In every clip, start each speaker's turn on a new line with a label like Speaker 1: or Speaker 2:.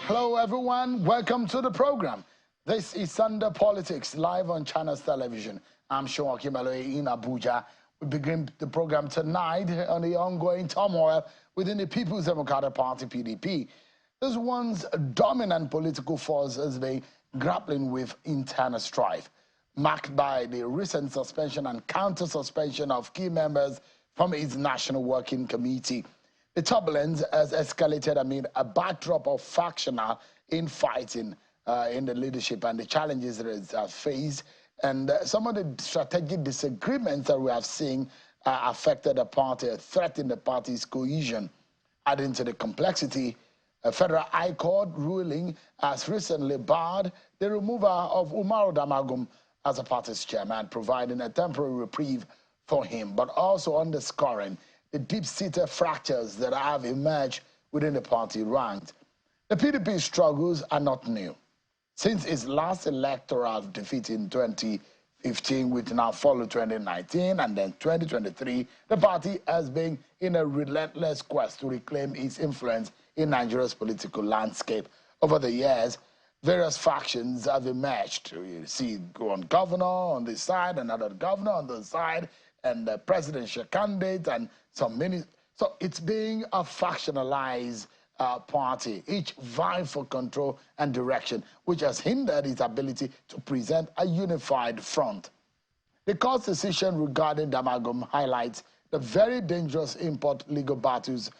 Speaker 1: Hello, everyone. Welcome to the program. This is Sunday Politics, live on Channels Television. I'm Sean Kimaloe in Abuja. We begin the program tonight on the ongoing turmoil within the People's Democratic Party, PDP. This once dominant political force has been grappling with internal strife, marked by the recent suspension and counter-suspension of key members from its National Working Committee. The turbulence has escalated amid a backdrop of factional infighting in the leadership and the challenges that it has faced. And some of the strategic disagreements that we have seen affected the party, threatened the party's cohesion. Adding to the complexity, a federal high court ruling has recently barred the removal of Umaru Damagum as a party's chairman, providing a temporary reprieve for him, but also underscoring the deep-seated fractures that have emerged within the party ranks. The PDP struggles are not new. Since its last electoral defeat in 2015, which now followed 2019 and then 2023, the party has been in a relentless quest to reclaim its influence in Nigeria's political landscape. Over the years, various factions have emerged. You see one governor on this side, another governor on the side, and the presidential candidate, and so it's being a factionalized party, each vying for control and direction, which has hindered its ability to present a unified front. The court's decision regarding Damagum highlights the very dangerous import legal battles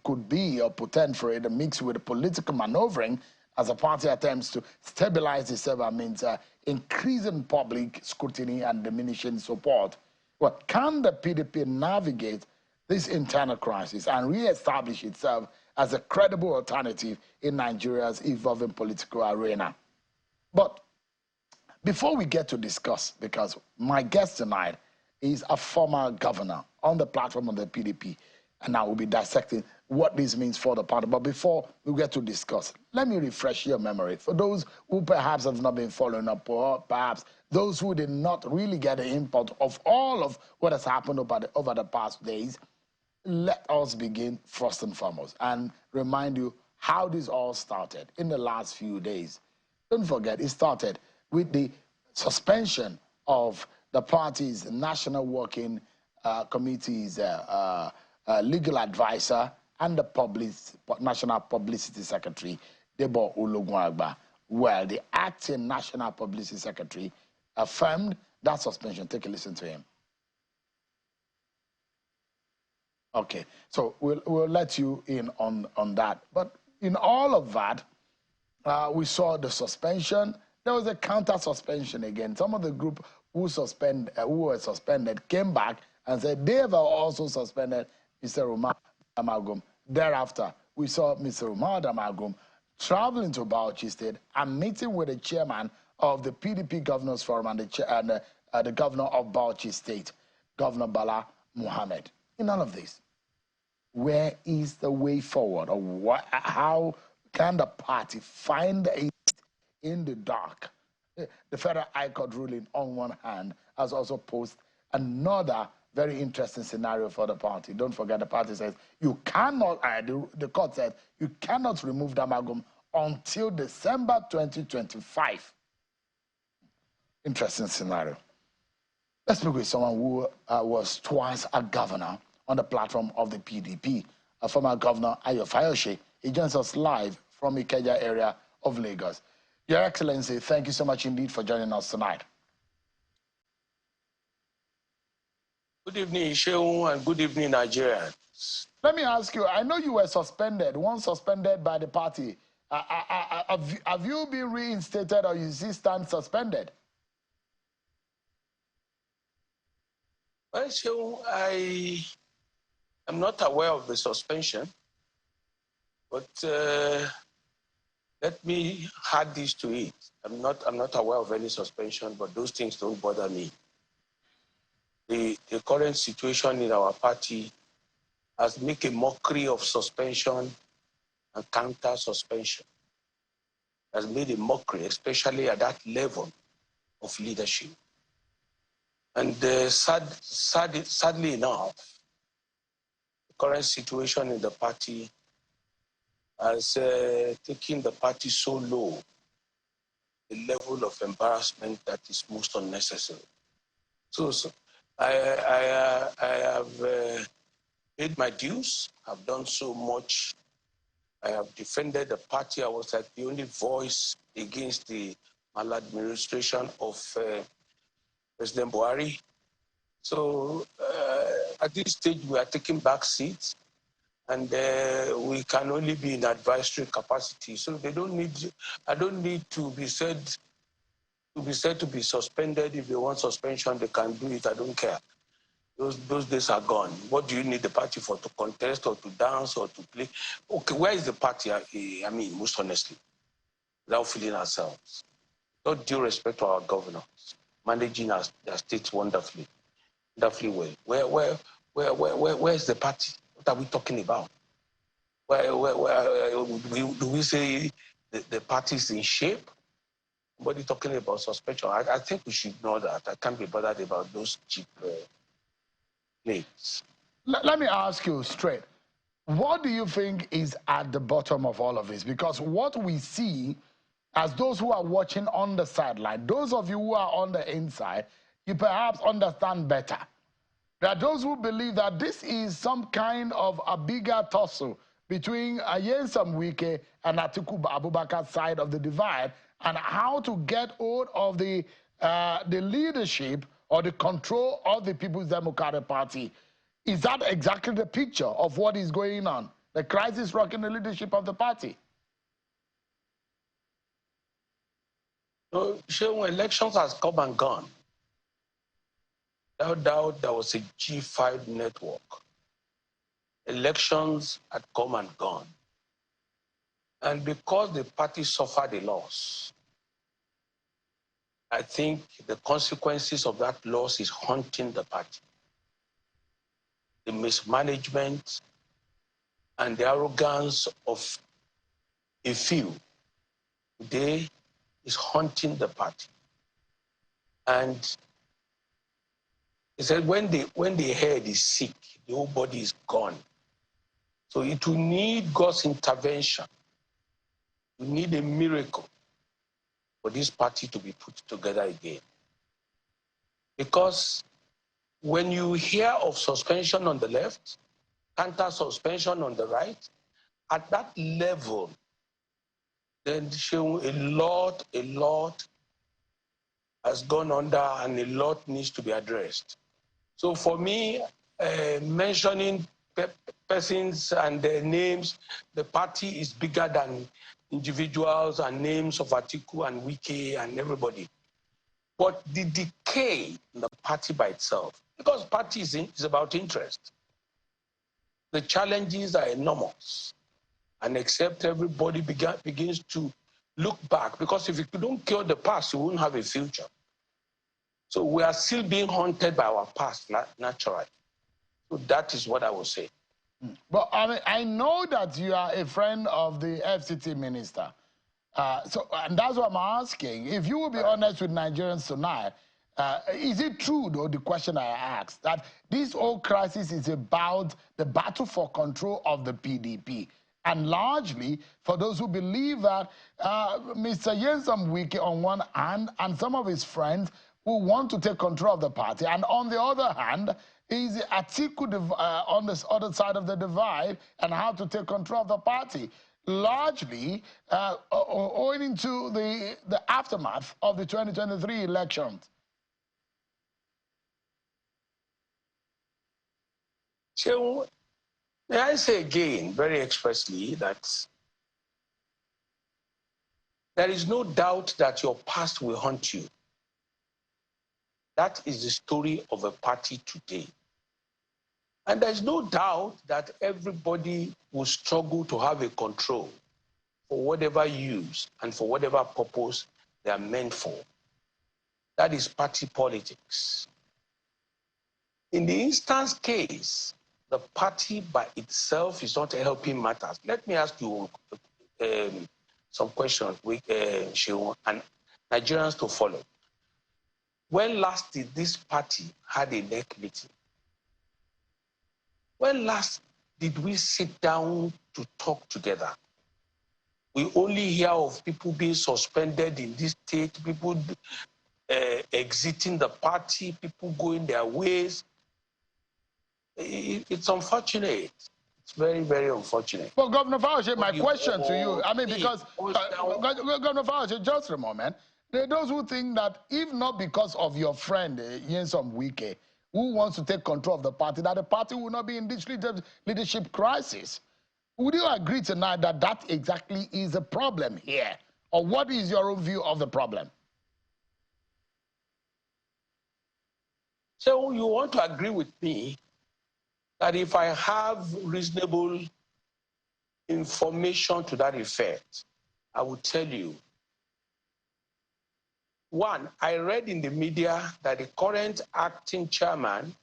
Speaker 1: could be or potent for it, mixed with political maneuvering as a party attempts to stabilize itself amidst increasing public scrutiny and diminishing support. Well, can the PDP navigate this internal crisis and re-establish itself as a credible alternative in Nigeria's evolving political arena? But before we get to discuss, because my guest tonight is a former governor on the platform of the PDP, and I will be dissecting what this means for the party. But before we get to discuss, let me refresh your memory. For those who perhaps have not been following up, or perhaps those who did not really get the import of all of what has happened over the past days, let us begin first and foremost and remind you how this all started in the last few days. Don't forget, it started with the suspension of the party's National Working Committee's legal advisor and the National Publicity Secretary, Debo Ologunagba. Well, the acting National Publicity Secretary affirmed that suspension. Take a listen to him. Okay, so we'll let you in on that. But in all of that, we saw the suspension. There was a counter suspension again. Some of the group who were suspended came back and said they have also suspended Mr. Umaru Damagum. Thereafter, we saw Mr. Umaru Damagum traveling to Bauchi State and meeting with the chairman of the PDP Governors Forum and the governor of Bauchi State, Governor Bala Muhammad. In all of this, where is the way forward? Or how can the party find a in the dark? The Federal High Court ruling, on one hand, has also posed another very interesting scenario for the party. Don't forget, the party says you cannot, the court said, you cannot remove Damagum until December 2025. Interesting scenario. Let's speak with someone who was twice a governor on the platform of the PDP, a former governor, Ayo Fayose. He joins us live from Ikeja area of Lagos. Your Excellency, thank you so much indeed for joining us tonight.
Speaker 2: Good evening, Sheung, and good evening, Nigerians.
Speaker 1: Let me ask you, I know you were suspended, once suspended by the party. Have you been reinstated or you still stand suspended?
Speaker 2: Well, Sheung, I am not aware of the suspension, but let me add this to it. I'm not aware of any suspension, but those things don't bother me. The current situation in our party has made a mockery of suspension and counter-suspension. Has made a mockery, especially at that level of leadership. And sadly enough, the current situation in the party has taken the party so low, the level of embarrassment that is most unnecessary. So I have paid my dues. I've done so much. I have defended the party. I was like the only voice against the maladministration of President Buhari. So at this stage, we are taking back seats, and we can only be in advisory capacity. So they don't need. I don't need to be said to be suspended. If they want suspension, they can do it. I don't care. Those days are gone. What do you need the party for? To contest or to dance or to play? Okay, where is the party? I mean, most honestly, without feeling ourselves. With all due respect to our governors, managing their states wonderfully well. Where is the party? What are we talking about? Do we say the party is in shape? Nobody talking about suspension. I think we should know that. I can't be bothered about those cheap claims.
Speaker 1: Let me ask you straight. What do you think is at the bottom of all of this? Because what we see as those who are watching on the sideline, those of you who are on the inside, you perhaps understand better. There are those who believe that this is some kind of a bigger tussle between Nyesom Wike and Atiku Abubakar's side of the divide, and how to get hold of the leadership or the control of the People's Democratic Party. Is that exactly the picture of what is going on? The crisis rocking the leadership of the party?
Speaker 2: So, when elections has come and gone, no doubt there was a G5 network. Elections had come and gone. And because the party suffered a loss, I think the consequences of that loss is haunting the party. The mismanagement and the arrogance of a few today is haunting the party. And he said when the head is sick, the whole body is gone. So it will need God's intervention. We need a miracle for this party to be put together again. Because when you hear of suspension on the left, counter suspension on the right, at that level, then a lot has gone under and a lot needs to be addressed. So for me, mentioning persons and their names, the party is bigger than individuals and names of Atiku and Wike and everybody. But the decay in the party by itself, because party is about interest. The challenges are enormous. And except everybody begins to look back, because if you don't cure the past, you won't have a future. So we are still being haunted by our past, naturally. So that is what I will say.
Speaker 1: But I mean, I know that you are a friend of the FCT minister. And that's what I'm asking. If you will be honest with Nigerians tonight, is it true, though, the question I asked, that this whole crisis is about the battle for control of the PDP? And largely, for those who believe that Mr. Nyesom Wike on one hand and some of his friends who want to take control of the party, and on the other hand, is Atiku on this other side of the divide and how to take control of the party, largely owing to the aftermath of the 2023 elections.
Speaker 2: So, may I say again, very expressly, that there is no doubt that your past will haunt you. That is the story of a party today. And there's no doubt that everybody will struggle to have a control for whatever use and for whatever purpose they are meant for. That is party politics. In the instance case, the party by itself is not helping matters. Let me ask you some questions, Sheon, and Nigerians to follow. When last did this party had a NEC meeting? When last did we sit down to talk together? We only hear of people being suspended in this state, people exiting the party, people going their ways. It's unfortunate. It's very, very unfortunate.
Speaker 1: Well, Governor Fayose, my question to you, I mean, because, Governor Fayose, just a moment, there are those who think that if not because of your friend, Nyesom Wike, who wants to take control of the party, that the party will not be in this leadership crisis. Would you agree tonight that that exactly is the problem here? Or what is your own view of the problem?
Speaker 2: So you want to agree with me that if I have reasonable information to that effect, I will tell you. One, I read in the media that the current acting chairman,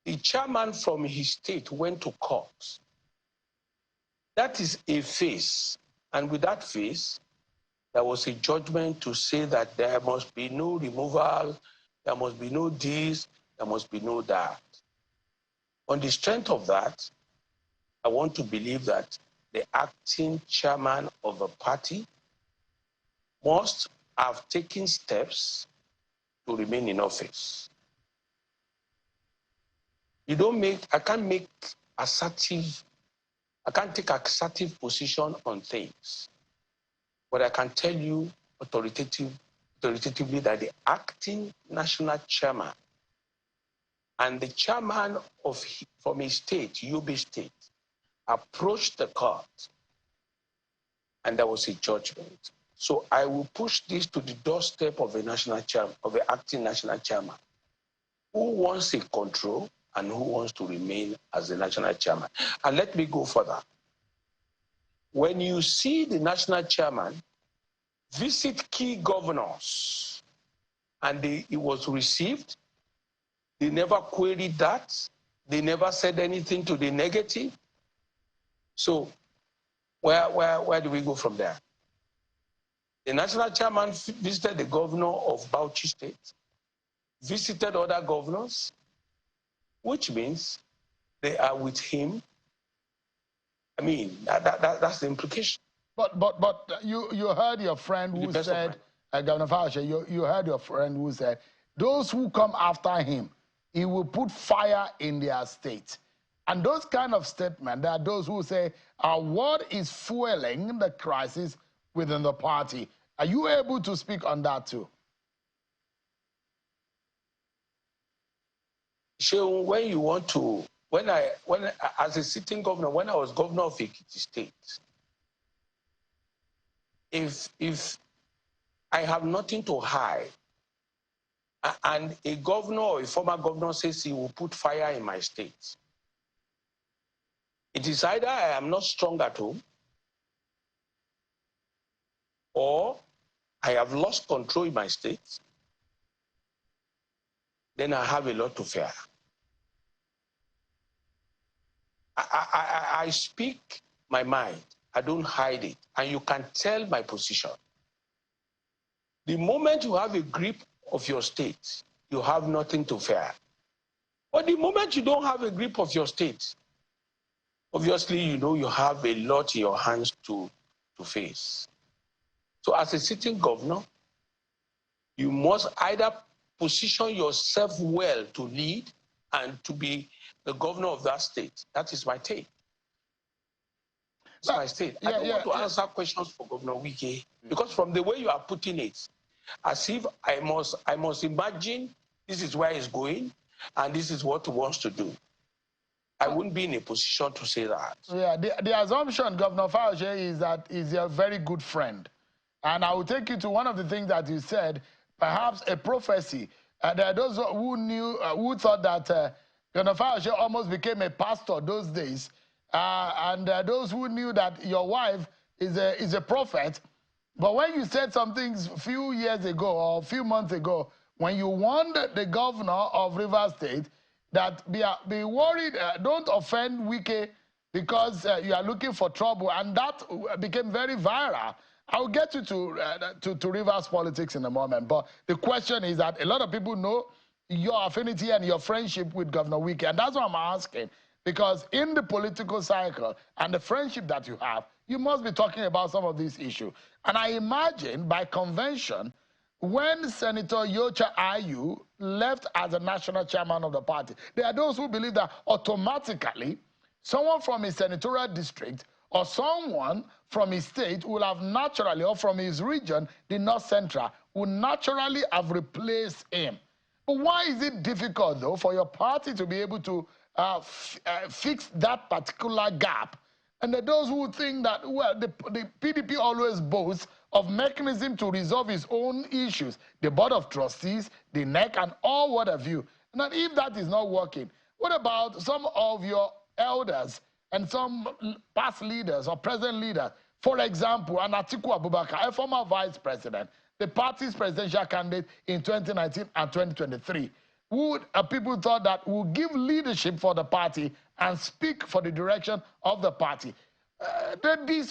Speaker 2: the chairman from his state went to court. That is a phase. And with that phase, there was a judgment to say that there must be no removal, there must be no this, there must be no that. On the strength of that, I want to believe that the acting chairman of the party must have taken steps to remain in office. I can't take assertive position on things, but I can tell you authoritatively that the acting national chairman and the chairman from a state, Yobe State, approached the court, and there was a judgment. So I will push this to the doorstep of the acting national chairman, who wants a control and who wants to remain as the national chairman. And let me go further. When you see the national chairman visit key governors and it was received, they never queried that, they never said anything to the negative. So where do we go from there? The national chairman visited the governor of Bauchi State, visited other governors, which means they are with him. I mean, that's the implication.
Speaker 1: But you heard your friend who said, Governor Fayose, you heard your friend who said, those who come after him, he will put fire in their state. And those kind of statements, there are those who say, what is fueling the crisis within the party? Are you able to speak on that too?
Speaker 2: So as a sitting governor, when I was governor of Ekiti State, if I have nothing to hide, and a governor or a former governor says he will put fire in my state, it is either I am not strong at home, or I have lost control in my state, then I have a lot to fear. I speak my mind. I don't hide it. And you can tell my position. The moment you have a grip of your state, you have nothing to fear. But the moment you don't have a grip of your state, obviously, you have a lot in your hands to face. So as a sitting governor, you must either position yourself well to lead and to be the governor of that state. That is my take. It's my state. I don't want to answer questions for Governor Wike, because from the way you are putting it, as if I must imagine this is where he's going and this is what he wants to do. I wouldn't be in a position to say that.
Speaker 1: Yeah, the assumption, Governor Fayose, is that he's a very good friend. And I will take you to one of the things that you said, perhaps a prophecy. There are those who thought that Governor Fayose almost became a pastor those days. And those who knew that your wife is a prophet. But when you said some things a few years ago or a few months ago, when you warned the governor of Rivers State that be worried, don't offend Wike because you are looking for trouble, and that became very viral. I'll get you to Rivers politics in a moment, but the question is that a lot of people know your affinity and your friendship with Governor Wike, and that's what I'm asking. Because in the political cycle and the friendship that you have, you must be talking about some of these issues. And I imagine by convention, when Senator Yocha Ayu left as a national chairman of the party, there are those who believe that automatically someone from his senatorial district or someone from his state will have naturally, or from his region, the North Central, will naturally have replaced him. But why is it difficult, though, for your party to be able to fix that particular gap? And there are those who think that, well, the PDP always boasts of mechanism to resolve its own issues, the Board of Trustees, the NEC, and all what have you. And that if that is not working, what about some of your elders and some past leaders or present leaders? For example, an Atiku Abubakar, a former vice president, the party's presidential candidate in 2019 and 2023, who people thought that would give leadership for the party and speak for the direction of the party.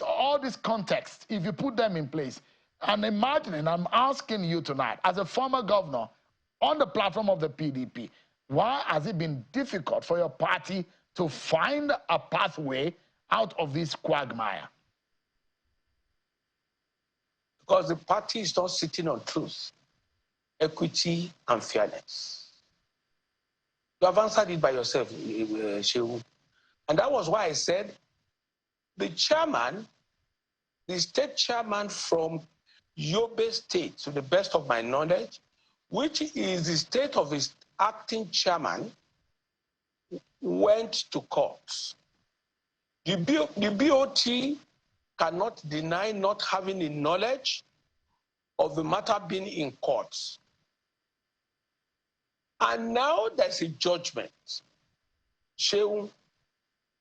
Speaker 1: All these contexts, if you put them in place, and imagining, I'm asking you tonight, as a former governor on the platform of the PDP, why has it been difficult for your party to find a pathway out of this quagmire?
Speaker 2: Because the party is not sitting on truth, equity, and fairness. You have answered it by yourself, Shehu. And that was why I said the chairman, the state chairman from Yobe State, to the best of my knowledge, which is the state of his acting chairman, went to court. The BOT cannot deny not having the knowledge of the matter being in courts. And now there's a judgment. Shehu,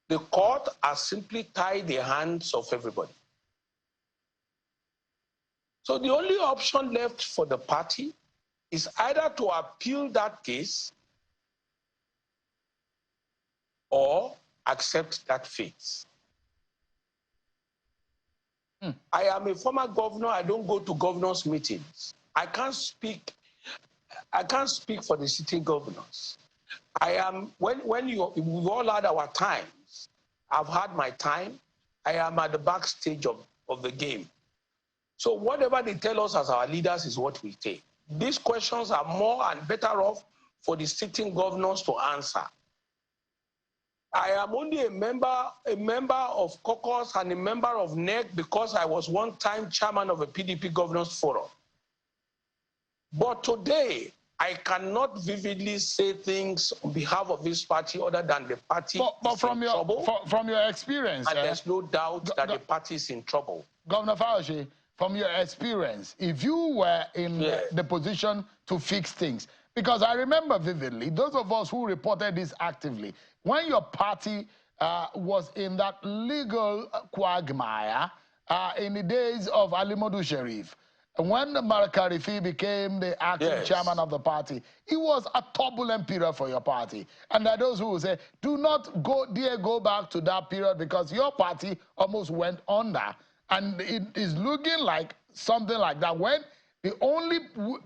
Speaker 2: the court has simply tied the hands of everybody. So the only option left for the party is either to appeal that case or accept that fate. I am a former governor. I don't go to governors' meetings. I can't speak for the sitting governors. I am, we've all had our times. I've had my time. I am at the backstage of the game. So whatever they tell us as our leaders is what we take. These questions are more and better off for the sitting governors to answer. I am only a member of caucus and a member of NEC because I was one time chairman of a PDP governors forum. But today, I cannot vividly say things on behalf of this party other than the party is in trouble.
Speaker 1: From your experience,
Speaker 2: and there's no doubt that the party is in trouble.
Speaker 1: Governor Fayose, from your experience, if you were in the position to fix things, because I remember vividly, those of us who reported this actively, when your party was in that legal quagmire in the days of Ali Modu Sharif, when Marakarifi became the acting chairman of the party, it was a turbulent period for your party. And there are those who will say, do not go back to that period because your party almost went under. And it is looking like something like that when the only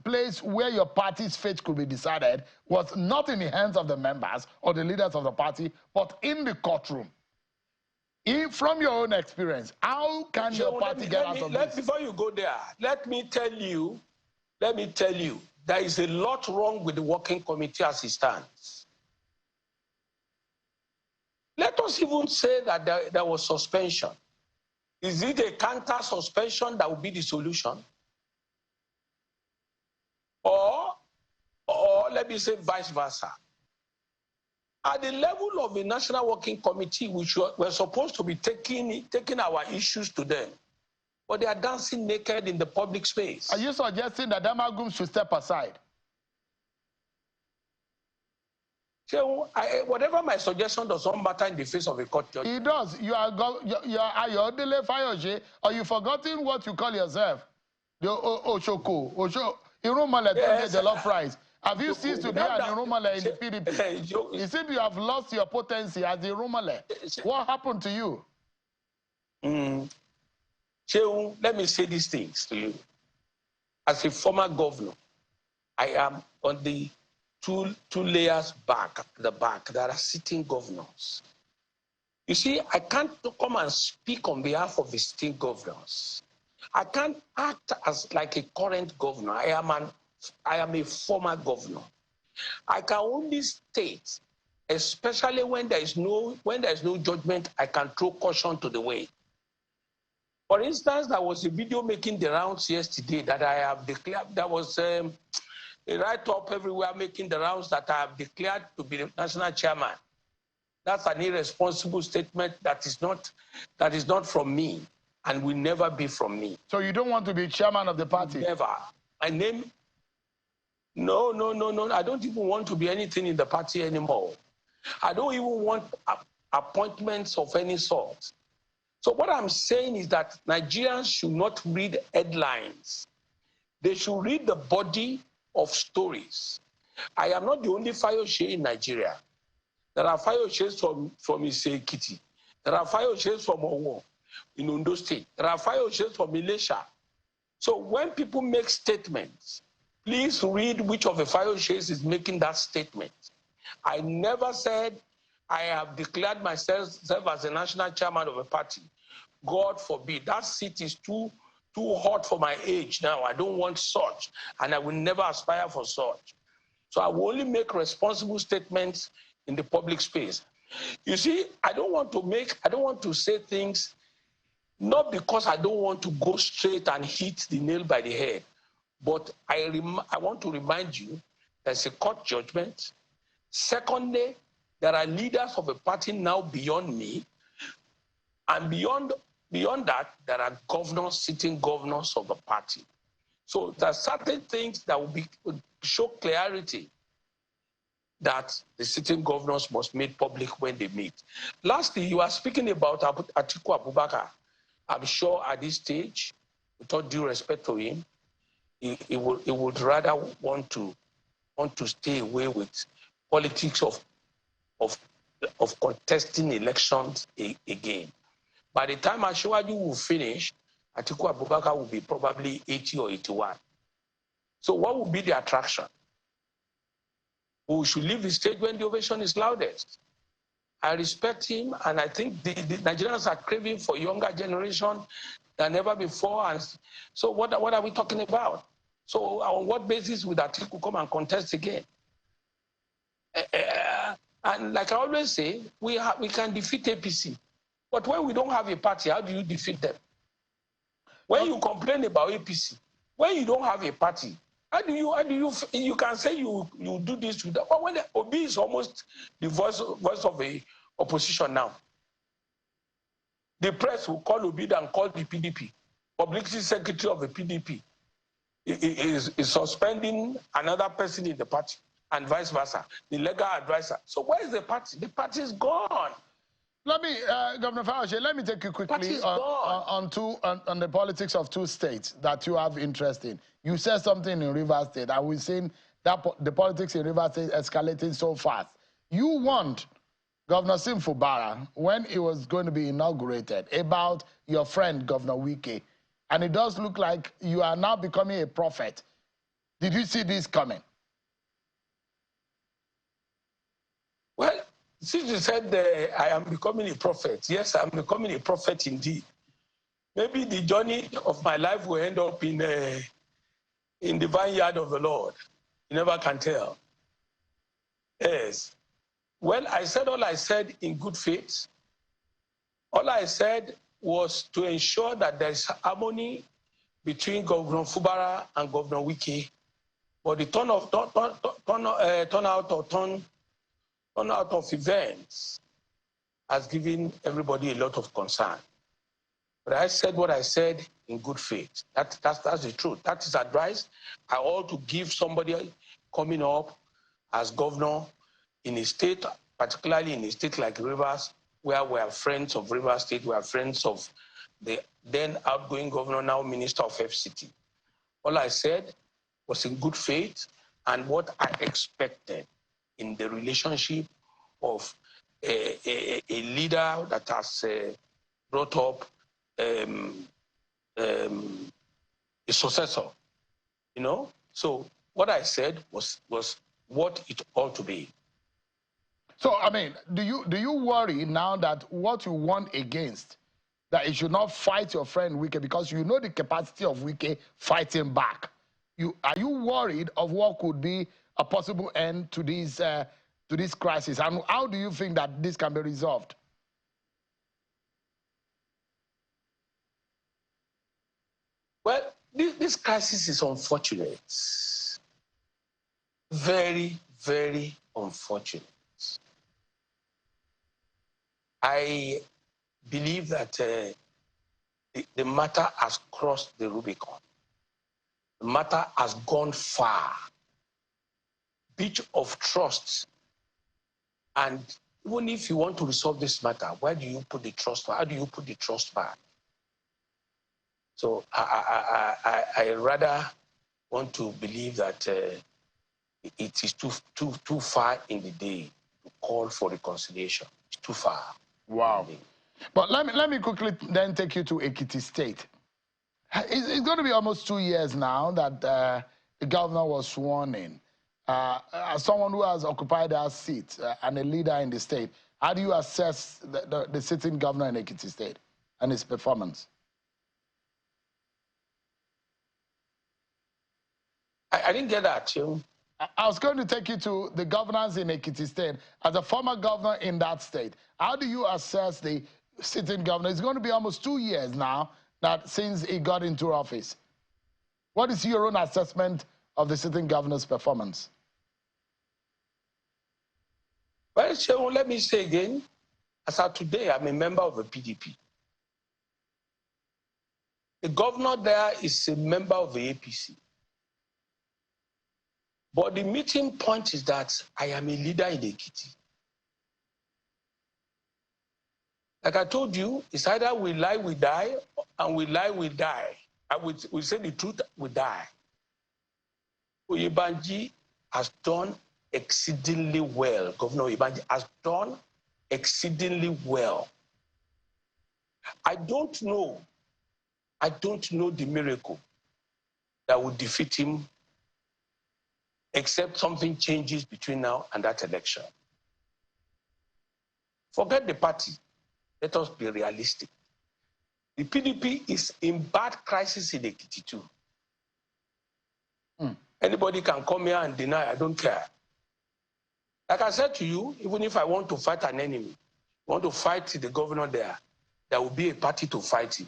Speaker 1: place where your party's fate could be decided was not in the hands of the members or the leaders of the party, but in the courtrum. From your own experience, how can your party get out of this?
Speaker 2: Before you go there, let me tell you, there is a lot wrong with the working committee as it stands. Let us even say that there was suspension. Is it a counter suspension that would be the solution? Or let me say vice versa. At the level of the National Working Committee, which we're supposed to be taking our issues to them, but they are dancing naked in the public space.
Speaker 1: Are you suggesting that Damagum should step aside?
Speaker 2: So, whatever my suggestion does not matter in the face of a court judgment.
Speaker 1: It does. You are Ayo Fayose, or you forgotten what you call yourself? The Oshoko, Irumale, the love prize. Have you ceased to be an Irumale in the PDP? It seems you have lost your potency as the Irumale. What happened to you?
Speaker 2: Shehu, let me say these things to you. As a former governor, I am on the two layers back, at the back. There are sitting governors. You see, I can't come and speak on behalf of the state governors. I can't act as like a current governor. I am a former governor. I can only state, especially when there is no judgment, I can throw caution to the wind. For instance, there was a video making the rounds yesterday that I have declared. There was a write-up everywhere making the rounds that I have declared to be the national chairman. That's an irresponsible statement that is not from me and will never be from me.
Speaker 1: So you don't want to be chairman of the party?
Speaker 2: Never. My name, no. I don't even want to be anything in the party anymore. I don't even want appointments of any sort. So what I'm saying is that Nigerians should not read headlines. They should read the body of stories. I am not the only Fayose in Nigeria. There are Fayoses from Ise-Ekiti. There are Fayoses from Owo in Ondo State. There are Fayoses from Ilesha. So when people make statements, please read which of the Fayoses is making that statement. I never said I have declared myself as a national chairman of a party. God forbid. That seat is too hot for my age now. I don't want such, and I will never aspire for such. So I will only make responsible statements in the public space. You see, I don't want to say things, not because I don't want to go straight and hit the nail by the head, but I want to remind you there's a court judgment. Secondly, there are leaders of a party now beyond me, and beyond that, there are governors, sitting governors of the party. So there are certain things that will show clarity that the sitting governors must make public when they meet. Lastly, you are speaking about Atiku Abubakar. I'm sure at this stage, with all due respect to him, he would rather want to stay away with politics of contesting elections again. By the time Ashwaju will finish, Atiku Abubakar will be probably 80 or 81. So what will be the attraction? We should leave the stage when the ovation is loudest. I respect him, and I think the Nigerians are craving for younger generation than ever before. And so what are we talking about? So on what basis would Atiku come and contest again? And like I always say, we can defeat APC. But when we don't have a party, how do you defeat them? When you complain about APC, when you don't have a party, how do you can say you do this with that? But when Obi is almost the voice of the opposition now, the press will call Obi and call the PDP. Publicity secretary of the PDP is suspending another person in the party and vice versa, the legal advisor. So where is the party? The party is gone.
Speaker 1: Let me, Governor Fayose, let me take you quickly on the politics of two states that you have interest in. You said something in Rivers State, and we've seen that the politics in Rivers State escalating so fast. You warned Governor Sim Fubara, when it was going to be inaugurated, about your friend, Governor Wike. And it does look like you are now becoming a prophet. Did you see this coming?
Speaker 2: Well, since you said I am becoming a prophet, yes, I'm becoming a prophet indeed. Maybe the journey of my life will end up in the vineyard of the Lord. You never can tell. Yes. Well, I said all I said in good faith. All I said was to ensure that there's harmony between Governor Fubara and Governor Wike. But the turnout of events has given everybody a lot of concern. But I said what I said in good faith. That's the truth. That is advice I ought to give somebody coming up as governor in a state, particularly in a state like Rivers, where we are friends of Rivers State, we are friends of the then outgoing governor, now Minister of FCT. All I said was in good faith and what I expected in the relationship of a leader that has brought up a successor, you know? So what I said was what it ought to be.
Speaker 1: So, I mean, do you worry now that what you want against, that you should not fight your friend Wike because you know the capacity of Wike fighting back? Are you worried of what could be a possible end to this crisis? And how do you think that this can be resolved?
Speaker 2: Well, this crisis is unfortunate. Very, very unfortunate. I believe that the matter has crossed the Rubicon. The matter has gone far. Breach of trust. And even if you want to resolve this matter, where do you put the trust? How do you put the trust back? So I rather want to believe that it is too far in the day to call for reconciliation. It's too far.
Speaker 1: Wow. But let me quickly then take you to Ekiti State. It's going to be almost 2 years now that the governor was sworn in. As someone who has occupied that seat and a leader in the state, how do you assess the sitting governor in Ekiti State and his performance?
Speaker 2: I didn't get that, you.
Speaker 1: I was going to take you to the governors in Ekiti State. As a former governor in that state, how do you assess the sitting governor? It's going to be almost 2 years now that since he got into office. What is your own assessment of the sitting governor's performance?
Speaker 2: Well, so let me say again, as of today, I'm a member of the PDP. The governor there is a member of the APC. But the meeting point is that I am a leader in Ekiti. Like I told you, it's either we lie, we die, and we lie, we die. And we say the truth, we die. Oyebanji has done exceedingly well. Governor Oyebanji has done exceedingly well. I don't know the miracle that would defeat him except something changes between now and that election. Forget the party. Let us be realistic. The PDP is in bad crisis in Ekiti too. Anybody can come here and deny, I don't care. Like I said to you, even if I want to fight an enemy, want to fight the governor there will be a party to fight him.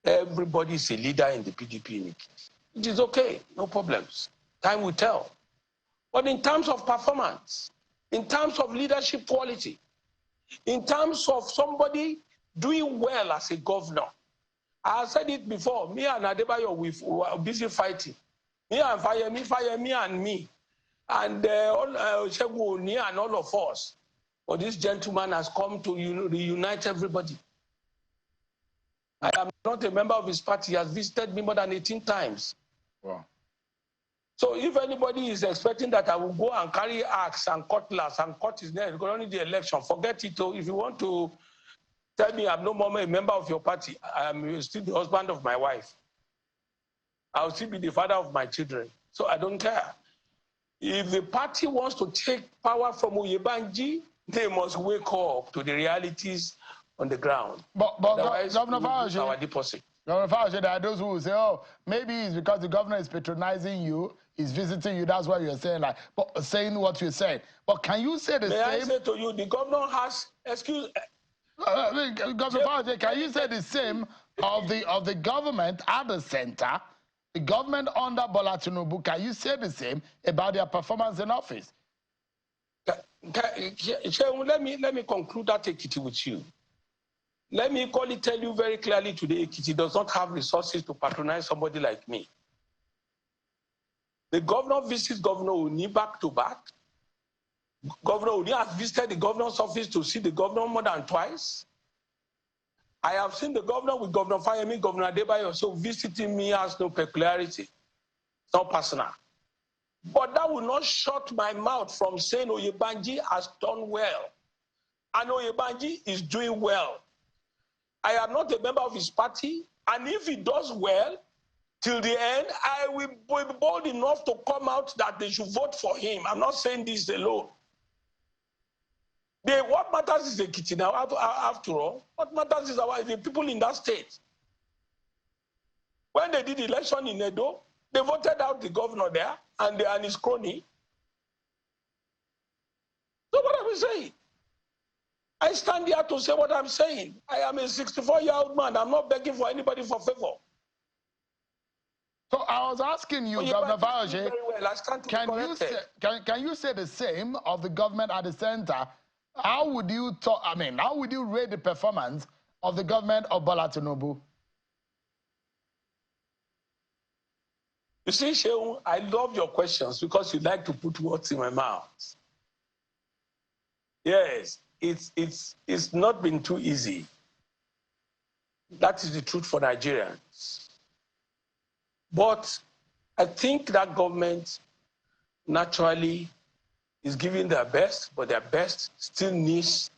Speaker 2: Everybody is a leader in the PDP in Ekiti. It is okay, no problems. Time will tell. But in terms of performance, in terms of leadership quality, in terms of somebody doing well as a governor, I said it before, me and Adebayo, we were busy fighting. Me and Fayemi and me, and Shegu and all of us. But this gentleman has come to reunite everybody. I am not a member of his party. He has visited me more than 18 times.
Speaker 1: Wow.
Speaker 2: So if anybody is expecting that I will go and carry axe and cutlass and cut his neck because only the election, forget it. If you want to tell me I'm no more a member of your party, I am still the husband of my wife. I will still be the father of my children. So I don't care. If the party wants to take power from Oyebanji, they must wake up to the realities on the ground.
Speaker 1: But
Speaker 2: otherwise,
Speaker 1: Governor
Speaker 2: we will lose
Speaker 1: Fayose,
Speaker 2: our deposit.
Speaker 1: Governor Fayose, there are those who will say, oh, maybe it's because the governor is patronizing you, he's visiting you, that's why you're saying like, but saying what you're saying. But can you say the
Speaker 2: May
Speaker 1: same?
Speaker 2: I say to you, the governor has,
Speaker 1: Governor Fayose, can you say the same of the government at the center, the government under Bola Tinubu? Can you say the same about their performance in office?
Speaker 2: Let me conclude that Ekiti with you. Let me tell you very clearly today, Ekiti does not have resources to patronize somebody like me. The governor visits Governor Oni back to back. Governor Oni has visited the governor's office to see the governor more than twice. I have seen the governor with Governor Fayemi, Governor Adebayo, so visiting me has no peculiarity. It's not personal. But that will not shut my mouth from saying Oyebanji has done well. And Oyebanji is doing well. I am not a member of his party, and if he does well, till the end, I will be bold enough to come out that they should vote for him. I'm not saying this alone. What matters is the kitchen now, after all. What matters is the people in that state. When they did the election in Edo, they voted out the governor there and his crony. So what are we saying? I stand here to say what I'm saying. I am a 64-year-old man. I'm not begging for anybody for favor.
Speaker 1: So I was asking you, Governor Fayose, can you say the same of the government at the center? How would you talk? I mean, how would you rate the performance of the government of Bola Tinubu?
Speaker 2: You see, Shehu, I love your questions because you like to put words in my mouth. Yes, it's not been too easy. That is the truth for Nigerians. But I think that government naturally is giving their best, but their best still needs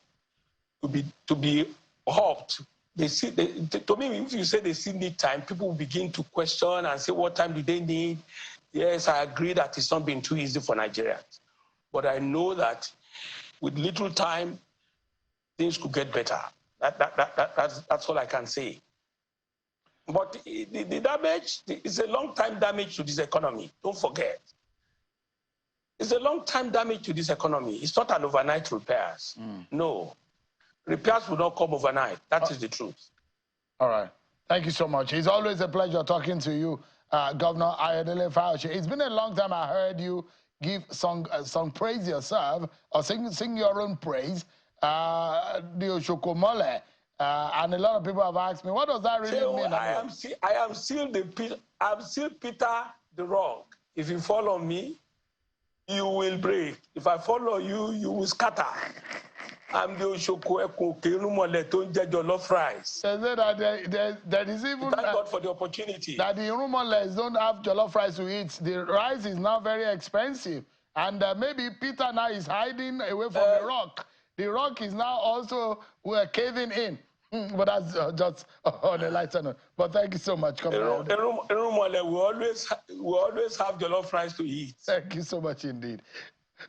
Speaker 2: to be upped. To me, if you say they still need time, people will begin to question and say, what time do they need? Yes, I agree that it's not been too easy for Nigerians. But I know that with little time, things could get better. That's all I can say. But the damage is a long-time damage to this economy. Don't forget. It's a long-time damage to this economy. It's not an overnight repairs. No. Repairs will not come overnight. That is the truth.
Speaker 1: All right. Thank you so much. It's always a pleasure talking to you, Governor Ayo Fayose. It's been a long time I heard you give some praise yourself or sing your own praise. The Oshokomole. And a lot of people have asked me, what does that really mean?
Speaker 2: I'm still Peter the Rock. If you follow me, you will break. If I follow you, you will scatter. I'm the Oshoko Eko Kerumole Tonje Jollof Rice.
Speaker 1: They say that there is even...
Speaker 2: Thank God for the opportunity.
Speaker 1: That the Irumoles don't have jollof rice to eat. The rice is now very expensive. And maybe Peter now is hiding away from the rock. The rock is now also caving in. But that's just on a lighter note. But thank you so much.
Speaker 2: Irumole, we always have jollof rice to eat.
Speaker 1: Thank you so much indeed.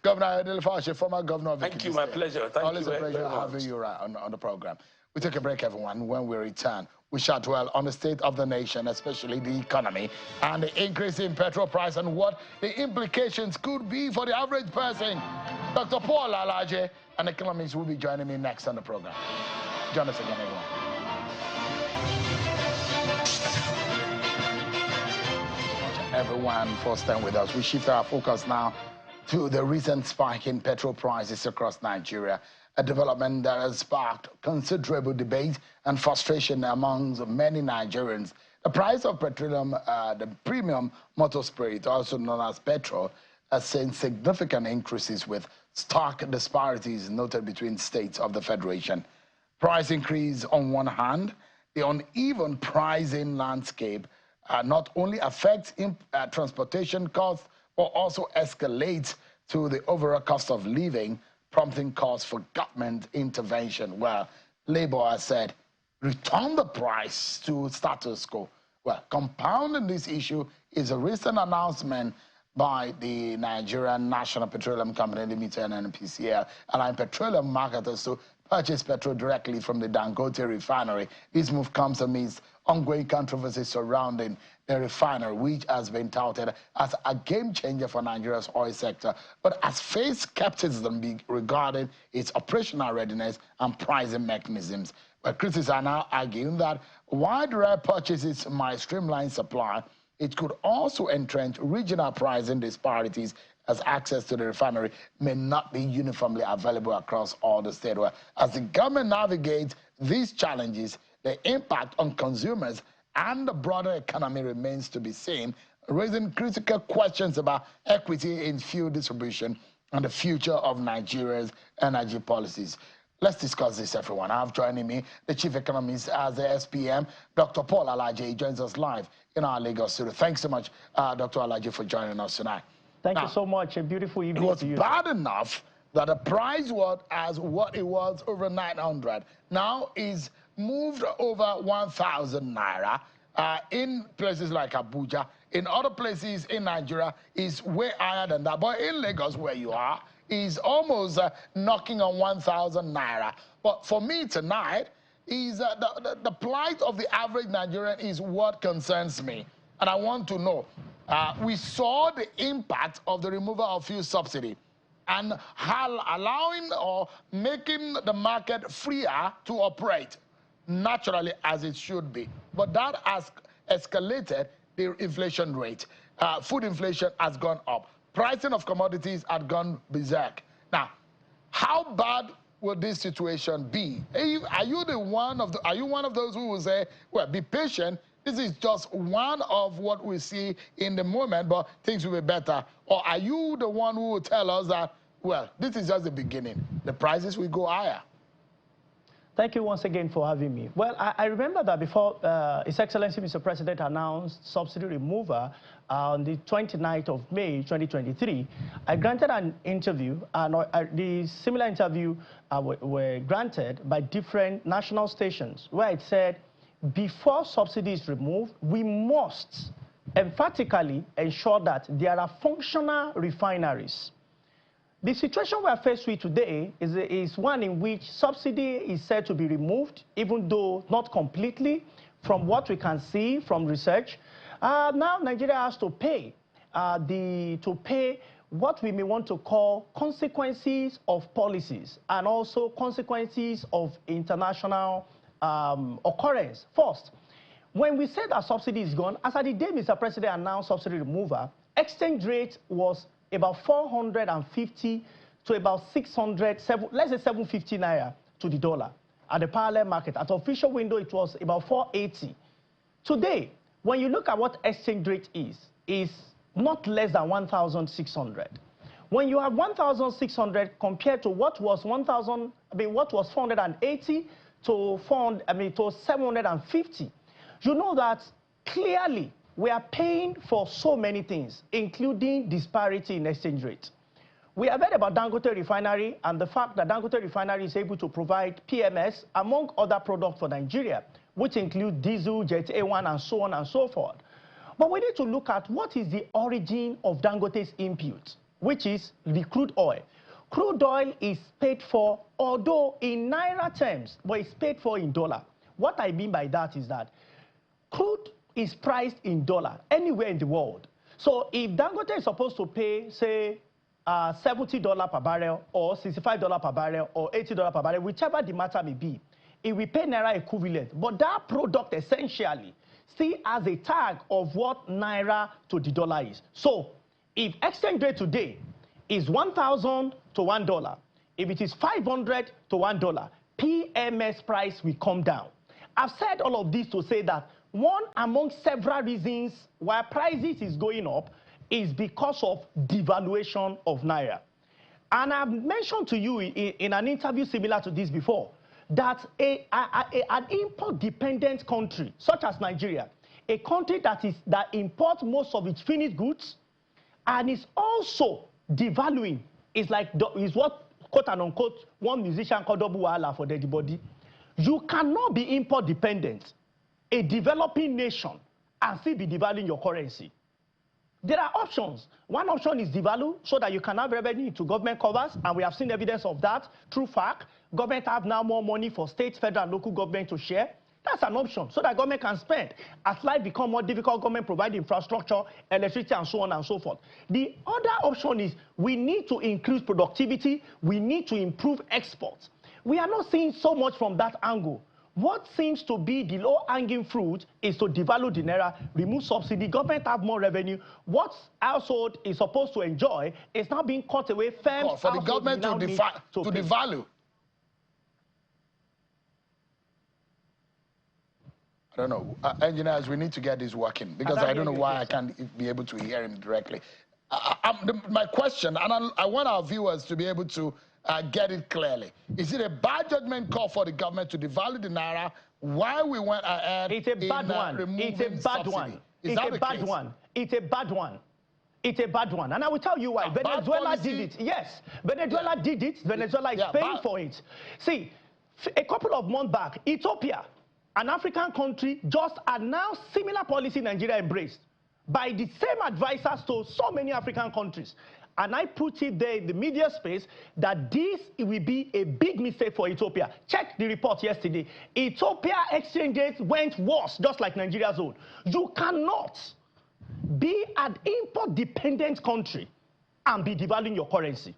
Speaker 1: Governor Ayo Fayose, former governor of
Speaker 2: Thank you, my pleasure. Thank
Speaker 1: Always
Speaker 2: you
Speaker 1: a pleasure having you on the program. We take a break, everyone. When we return, we shall dwell on the state of the nation, especially the economy, and the increase in petrol price and what the implications could be for the average person. Dr. Paul Alaje, an economist, will be joining me next on the program. Join us again, everyone. Everyone for staying with us. We shift our focus now to the recent spike in petrol prices across Nigeria, a development that has sparked considerable debate and frustration among many Nigerians. The price of petroleum, the premium motor spirit, also known as petrol, has seen significant increases with stark disparities noted between states of the Federation. Price increase on one hand, the uneven pricing landscape not only affects transportation costs, but also escalates to the overall cost of living, prompting calls for government intervention. Well, Labour has said, return the price to status quo. Well, compounding this issue is a recent announcement by the Nigerian National Petroleum Company Limited and NPCL, allowing petroleum marketers to purchase petrol directly from the Dangote refinery. This move comes amidst ongoing controversy surrounding the refinery, which has been touted as a game changer for Nigeria's oil sector, but has faced skepticism regarding its operational readiness and pricing mechanisms. But critics are now arguing that while direct purchases might streamline supply, it could also entrench regional pricing disparities as access to the refinery may not be uniformly available across all the states. As the government navigates these challenges, the impact on consumers and the broader economy remains to be seen, raising critical questions about equity in fuel distribution and the future of Nigeria's energy policies. Let's discuss this, everyone. I have joining me the chief economist at the SPM, Dr. Paul Alaje. He joins us live in our Lagos studio. Thanks so much, Dr. Alaje, for joining us tonight.
Speaker 3: Thank you so much. A beautiful evening to you.
Speaker 1: It was bad enough that the price was as what it was over 900. Now is moved over 1,000 naira in places like Abuja. In other places in Nigeria is way higher than that. But in Lagos, where you are, is almost knocking on 1,000 naira. But for me tonight, is the plight of the average Nigerian is what concerns me. And I want to know, we saw the impact of the removal of fuel subsidy and how allowing or making the market freer to operate naturally as it should be. But that has escalated the inflation rate. Food inflation has gone up. Pricing of commodities had gone berserk. Now, how bad will this situation be? Are you one of those who will say, well, be patient, this is just one of what we see in the moment, but things will be better? Or are you the one who will tell us that, well, this is just the beginning, the prices will go higher?
Speaker 3: Thank you once again for having me. Well, I remember that before His Excellency Mr. President announced subsidy removal on the 29th of May 2023, I granted an interview, and the similar interview were granted by different national stations, where it said, before subsidy is removed, we must emphatically ensure that there are functional refineries. The situation we are faced with today is one in which subsidy is said to be removed, even though not completely, from what we can see from research. Now Nigeria has to pay what we may want to call consequences of policies and also consequences of international occurrence. First, when we say that subsidy is gone, as at the day Mr. President announced subsidy removal, exchange rate was about 450 to about 600, let's say 750 naira to the dollar at the parallel market. At official window, it was about 480. Today, when you look at what exchange rate is not less than 1,600. When you have 1,600 compared to what was 480 to 750, you know that clearly we are paying for so many things, including disparity in exchange rate. We have heard about Dangote Refinery and the fact that Dangote Refinery is able to provide PMS, among other products for Nigeria, which include diesel, Jet A1, and so on and so forth. But we need to look at what is the origin of Dangote's input, which is the crude oil. Crude oil is paid for, although in naira terms, but it's paid for in dollar. What I mean by that is that crude is priced in dollar anywhere in the world. So if Dangote is supposed to pay, say, $70 per barrel or $65 per barrel or $80 per barrel, whichever the matter may be, it will pay naira equivalent. But that product essentially still has a tag of what naira to the dollar is. So if exchange rate today is 1,000 to $1, if it is 500 to $1, PMS price will come down. I've said all of this to say that one among several reasons why prices is going up is because of devaluation of naira. And I've mentioned to you in an interview similar to this before that an import-dependent country such as Nigeria, a country that imports most of its finished goods and is also devaluing, is what, quote and unquote, one musician called Double Wahala for Dead Body. You cannot be import-dependent, a developing nation, and still be devaluing your currency. There are options. One option is devalue so that you can have revenue into government covers, and we have seen evidence of that through fact. Government have now more money for state, federal, and local government to share. That's an option so that government can spend. As life becomes more difficult, government provide infrastructure, electricity, and so on and so forth. The other option is we need to increase productivity. We need to improve exports. We are not seeing so much from that angle. What seems to be the low-hanging fruit is to devalue the naira, remove subsidy, government have more revenue. What household is supposed to enjoy is now being cut away. Firms
Speaker 1: for the government to devalue. I don't know. Engineers, we need to get this working because I don't know why I can't be able to hear him directly. My question, and I want our viewers to be able to get it clearly. Is it a bad judgment call for the government to devalue the naira while we went ahead?
Speaker 3: It's a bad one. It's a bad one. It's a bad one. It's a bad one. It's a bad one. And I will tell you why. Venezuela did it. Yes. Venezuela did it. Venezuela is paying for it. See, a couple of months back, Ethiopia, an African country, just announced similar policy Nigeria embraced by the same advisors to so many African countries. And I put it there in the media space that this will be a big mistake for Ethiopia. Check the report yesterday. Ethiopia exchange rate went worse, just like Nigeria's own. You cannot be an import-dependent country and be devaluing your currency.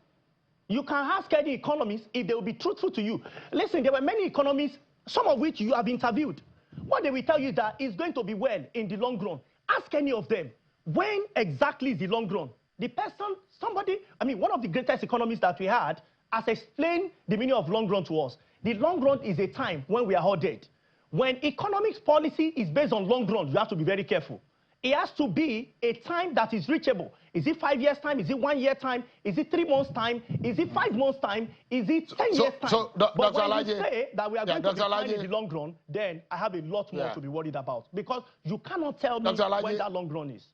Speaker 3: You can ask any economists if they will be truthful to you. Listen, there were many economists, some of which you have interviewed. What they will tell you is that it's going to be well in the long run. Ask any of them, when exactly is the long run? The person, somebody, one of the greatest economists that we had has explained the meaning of long run to us. The long run is a time when we are all dead. When economics policy is based on long run, you have to be very careful. It has to be a time that is reachable. Is it 5 years' time? Is it 1 year time? Is it 3 months' time? Is it 5 months' time? Is it 10 years' time? But when you say that we are going to decline in the long run, then I have a lot more to be worried about. Because you cannot tell me when that long run is.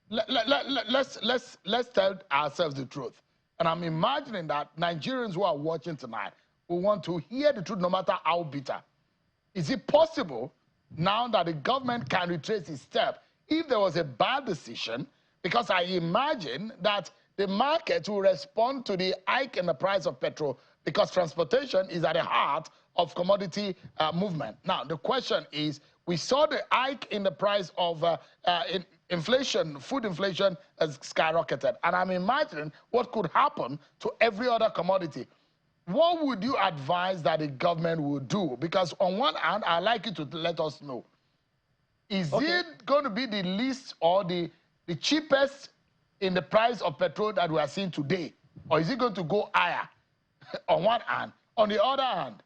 Speaker 1: Let's tell ourselves the truth. And I'm imagining that Nigerians who are watching tonight will want to hear the truth no matter how bitter. Is it possible now that the government can retrace its step if there was a bad decision? Because I imagine that the market will respond to the hike in the price of petrol, because transportation is at the heart of commodity movement. Now, the question is, we saw the hike in the price of inflation, food inflation has skyrocketed. And I'm imagining what could happen to every other commodity. What would you advise that the government would do? Because on one hand, I'd like you to let us know, is it going to be the least or the cheapest in the price of petrol that we are seeing today? Or is it going to go higher on one hand? On the other hand,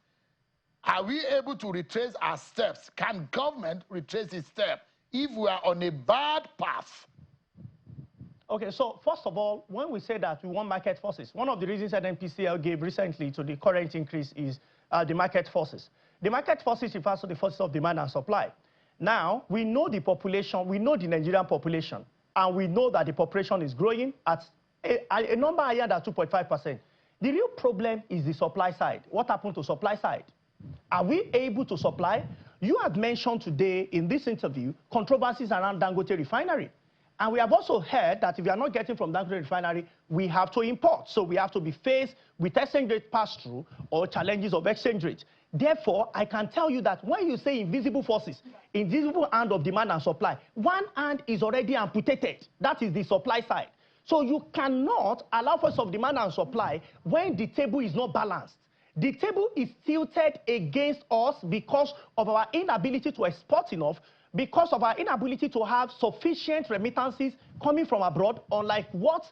Speaker 1: are we able to retrace our steps? Can government retrace its step if we are on a bad path?
Speaker 3: Okay, so first of all, when we say that we want market forces, one of the reasons that NPCL gave recently to the current increase is the market forces. The market forces refers to the forces of demand and supply. Now, we know the population, we know the Nigerian population, and we know that the population is growing at a number higher than 2.5%. The real problem is the supply side. What happened to supply side? Are we able to supply? You have mentioned today in this interview controversies around Dangote refinery. And we have also heard that if we are not getting from Dangote refinery, we have to import. So we have to be faced with exchange rate pass-through or challenges of exchange rate. Therefore, I can tell you that when you say invisible forces, invisible hand of demand and supply, one hand is already amputated. That is the supply side. So you cannot allow force of demand and supply when the table is not balanced. The table is tilted against us because of our inability to export enough, because of our inability to have sufficient remittances coming from abroad, unlike what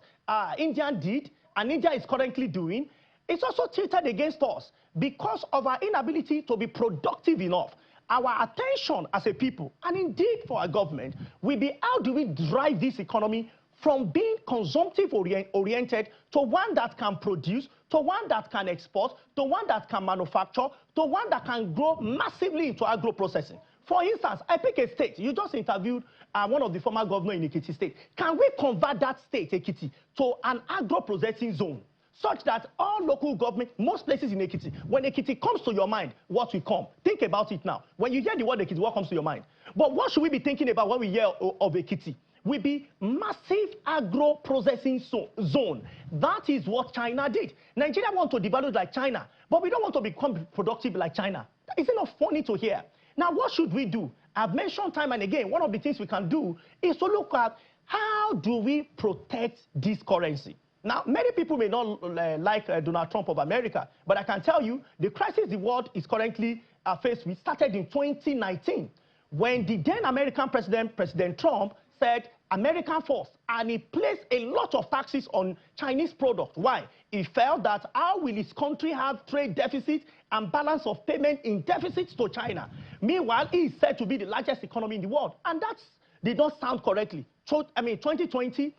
Speaker 3: India did and India is currently doing. It's also tilted against us because of our inability to be productive enough. Our attention as a people, and indeed for our government, will be how do we drive this economy from being consumptive-oriented to one that can produce, to one that can export, to one that can manufacture, to one that can grow massively into agro-processing. For instance, I pick a state. You just interviewed one of the former governors in Ekiti State. Can we convert that state, Ekiti, to an agro-processing zone such that all local government, most places in Ekiti, when Ekiti comes to your mind, what will come? Think about it now. When you hear the word Ekiti, what comes to your mind? But what should we be thinking about when we hear of Ekiti? Will be massive agro-processing zone. That is what China did. Nigeria want to develop like China, but we don't want to become productive like China. Is it not funny to hear? Now, what should we do? I've mentioned time and again, one of the things we can do is to look at how do we protect this currency. Now, many people may not like Donald Trump of America, but I can tell you the crisis the world is currently faced with started in 2019 when the then American president, President Trump, said American first, and he placed a lot of taxes on Chinese products. Why? He felt that how will his country have trade deficit and balance of payment in deficits to China? Meanwhile, he is said to be the largest economy in the world, and that did not sound correctly. So, 2020,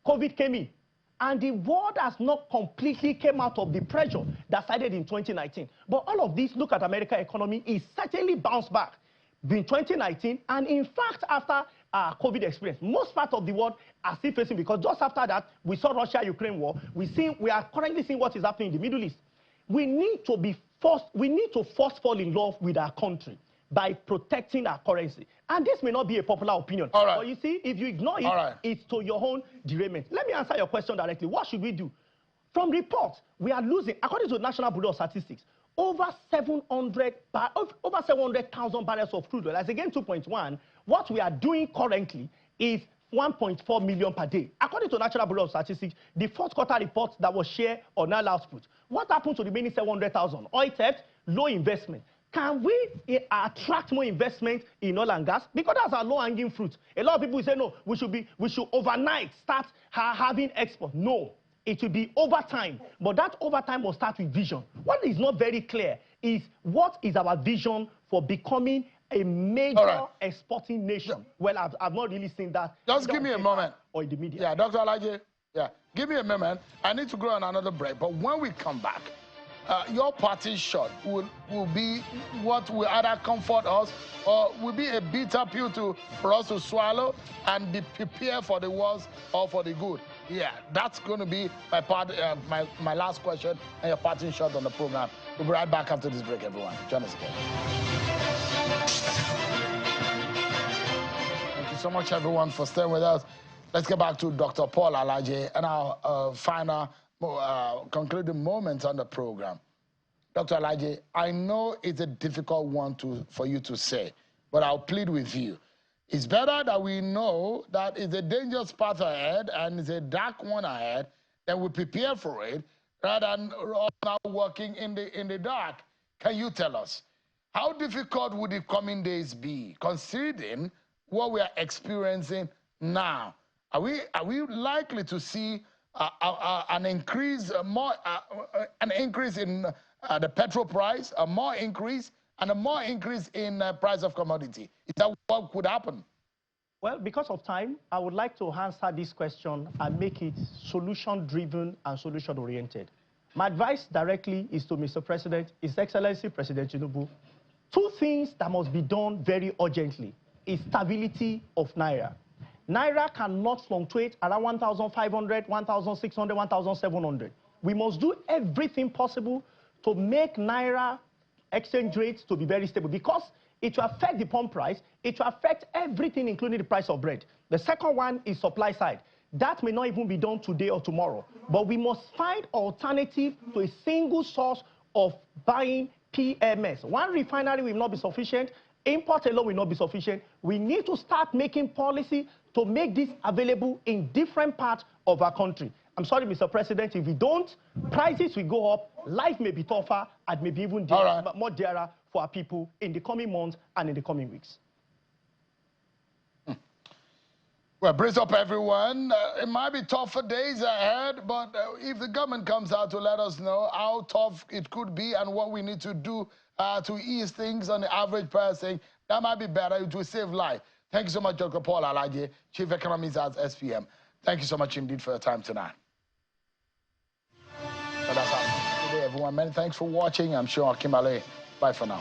Speaker 3: COVID came in, and the world has not completely came out of the pressure that started in 2019. But all of this, look at American economy, is certainly bounced back in 2019, and in fact, after COVID experience, most parts of the world are still facing, because just after that, we saw Russia-Ukraine war. We are currently seeing what is happening in the Middle East. We need to fall in love with our country. by protecting our currency. And this may not be a popular opinion.
Speaker 1: All right.
Speaker 3: But you see, if you ignore it, it's to your own derailment. Let me answer your question directly. What should we do? From reports, we are losing, according to the National Bureau of Statistics, over 700,000 barrels of crude oil. As again 2.1, what we are doing currently is 1.4 million per day. According to National Bureau of Statistics, the fourth quarter report that was shared on oil output, what happened to the remaining 700,000? Oil theft, low investment. Can we attract more investment in oil and gas? Because that's our low-hanging fruit. A lot of people say, no, we should overnight start having export. No. It will be over time, but that over time will start with vision. What is not very clear is what is our vision for becoming a major exporting nation? Well, I've not really seen that.
Speaker 1: Just give me a moment.
Speaker 3: Or in the media.
Speaker 1: Yeah, Dr. Alaje, give me a moment. I need to go on another break, but when we come back, your party shot will be what will either comfort us or will be a bitter pill for us to swallow and be prepared for the worst or for the good. Yeah, that's going to be my last question and your parting shot on the program. We'll be right back after this break, everyone. Join us again. Thank you so much, everyone, for staying with us. Let's get back to Dr. Paul Alaje and our final concluding moments on the program. Dr. Alaje, I know it's a difficult one for you to say, but I'll plead with you. It's better that we know that it's a dangerous path ahead and it's a dark one ahead, that we prepare for it rather than now working in the dark. Can you tell us, how difficult would the coming days be, considering what we are experiencing now? Are we likely to see an increase, an increase in the petrol price, a more increase in price of commodity? Is that what could happen?
Speaker 3: Well, because of time, I would like to answer this question and make it solution-driven and solution-oriented. My advice directly is to Mr. President, His Excellency President Tinubu. Two things that must be done very urgently is stability of Naira. Naira cannot fluctuate around 1,500, 1,600, 1,700. We must do everything possible to make Naira exchange rates to be very stable, because it will affect the pump price, it will affect everything, including the price of bread. The second one is supply side. That may not even be done today or tomorrow, but we must find alternative to a single source of buying PMS. One refinery will not be sufficient. Import alone will not be sufficient. We need to start making policy to make this available in different parts of our country. I'm sorry, Mr. President, if we don't, prices will go up, life may be tougher, and maybe even more dearer for our people in the coming months and in the coming weeks.
Speaker 1: Well, brace up, everyone. It might be tougher days ahead, but if the government comes out to let us know how tough it could be and what we need to do to ease things on the average person, that might be better. It will save life. Thank you so much, Dr. Paul Alaje, Chief Economist at SPM. Thank you so much indeed for your time tonight. So that's all today, everyone. Many thanks for watching. I'm sure Kimberly. Bye for now.